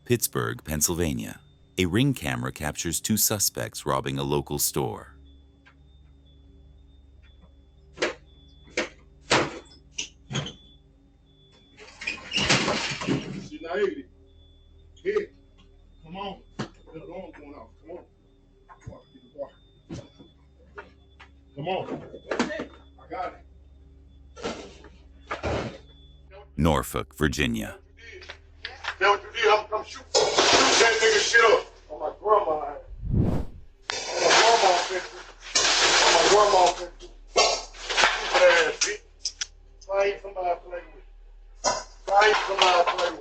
Pittsburgh, Pennsylvania. A Ring camera captures two suspects robbing a local store. Here, come on. The alarm's going off. Come on. Come on. I got it. Norfolk, Virginia. Tell what you did. I'm gonna shoot that nigga shit up. On my grandma. On my grandma picture. Stupid ass bitch. Find somebody to play with. Find somebody to play with.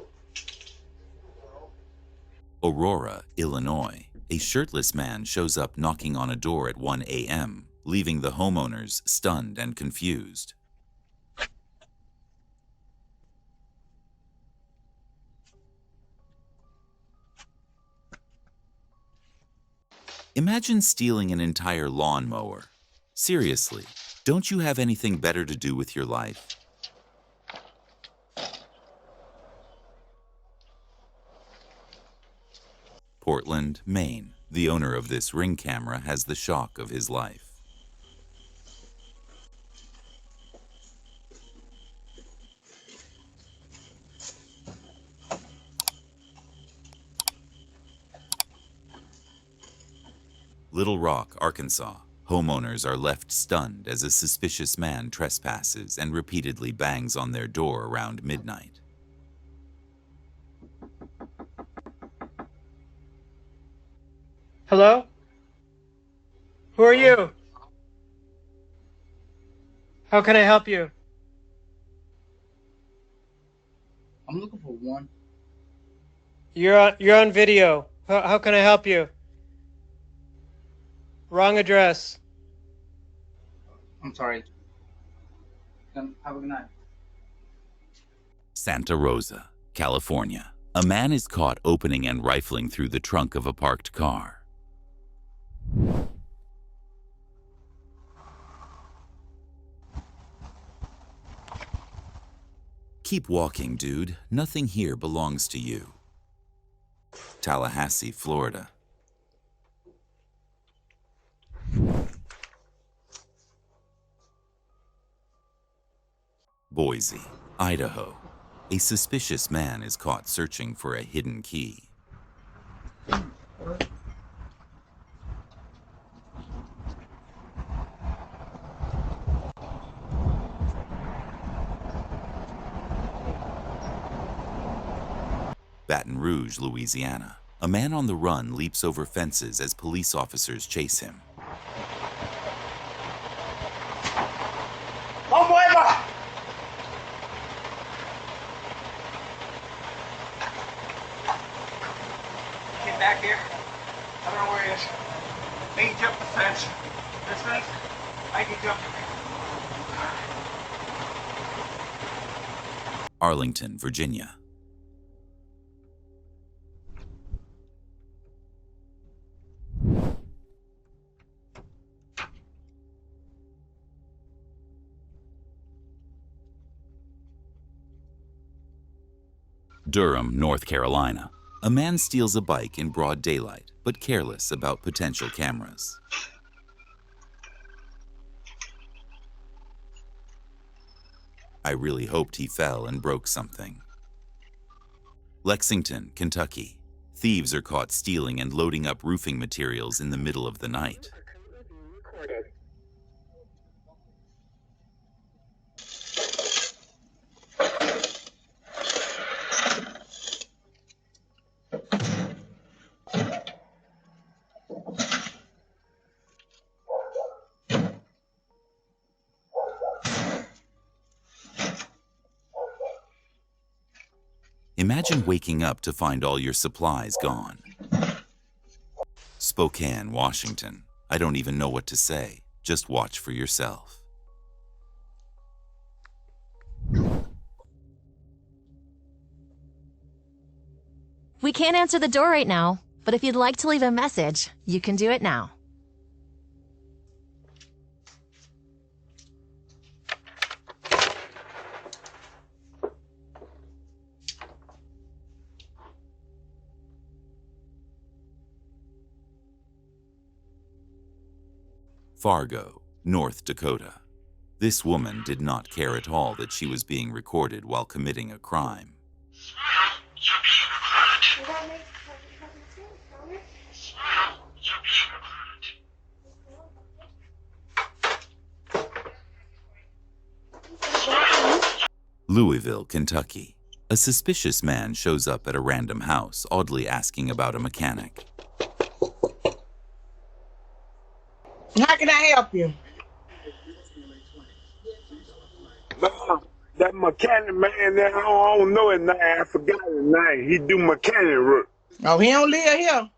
Aurora, Illinois. A shirtless man shows up knocking on a door at 1 a.m., leaving the homeowners stunned and confused. Imagine stealing an entire lawnmower. Seriously, don't you have anything better to do with your life? Portland, Maine. The owner of this Ring camera has the shock of his life. Little Rock, Arkansas. Homeowners are left stunned as a suspicious man trespasses and repeatedly bangs on their door around midnight. Hello? Who are you? How can I help you? I'm looking for one. You're on video. How can I help you? Wrong address. I'm sorry. Have a good night. Santa Rosa, California. A man is caught opening and rifling through the trunk of a parked car. Keep walking, dude. Nothing here belongs to you. Tallahassee, Florida. Boise, Idaho. A suspicious man is caught searching for a hidden key. Baton Rouge, Louisiana. A man on the run leaps over fences as police officers chase him. Get back here. I don't know where he is. He jumped the fence. This fence, I can jump. Arlington, Virginia. Durham, North Carolina. A man steals a bike in broad daylight, but careless about potential cameras. I really hoped he fell and broke something. Lexington, Kentucky. Thieves are caught stealing and loading up roofing materials in the middle of the night. Imagine waking up to find all your supplies gone. Spokane, Washington. I don't even know what to say. Just watch for yourself. We can't answer the door right now, but if you'd like to leave a message, you can do it now. Fargo, North Dakota. This woman did not care at all that she was being recorded while committing a crime. Louisville, Kentucky. A suspicious man shows up at a random house, oddly asking about a mechanic. How can I help you? That mechanic man there, I don't know his name. I forgot his name. He do mechanic work. Oh, he don't live here.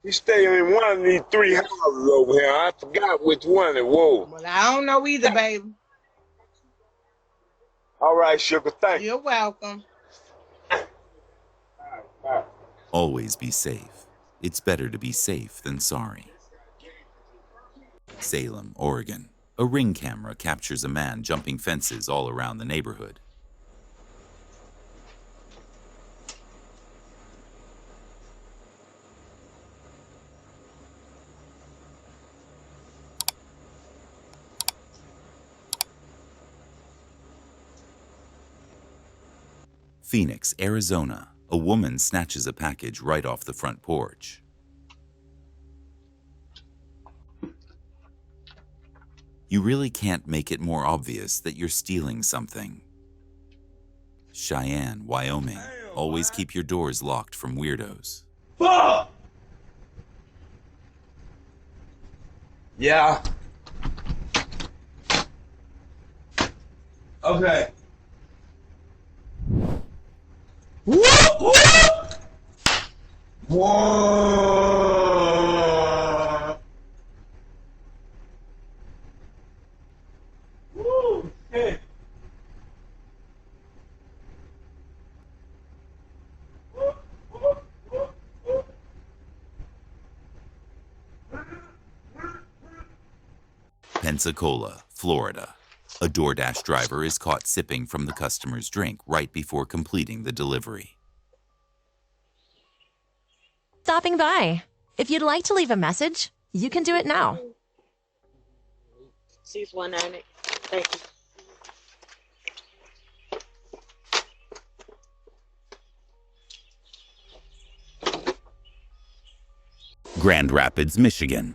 He stay in one of these 3 houses over here. I forgot which one it was. Well, I don't know either, baby. All right, sugar, thank you. You're welcome. Always be safe. It's better to be safe than sorry. Salem, Oregon. A ring camera captures a man jumping fences all around the neighborhood. Phoenix, Arizona. A woman snatches a package right off the front porch. You really can't make it more obvious that you're stealing something. Cheyenne, Wyoming. Always keep your doors locked from weirdos. Fuck! Yeah. Okay. Whoop, whoop. Whoa. Woo, shit. Whoop, whoop, whoop, whoop. Pensacola, Florida. A DoorDash driver is caught sipping from the customer's drink right before completing the delivery. Stopping by. If you'd like to leave a message, you can do it now. She's 190. Thank you. Grand Rapids, Michigan.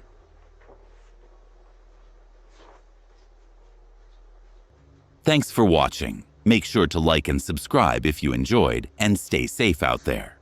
Thanks for watching. Make sure to like and subscribe if you enjoyed, and stay safe out there.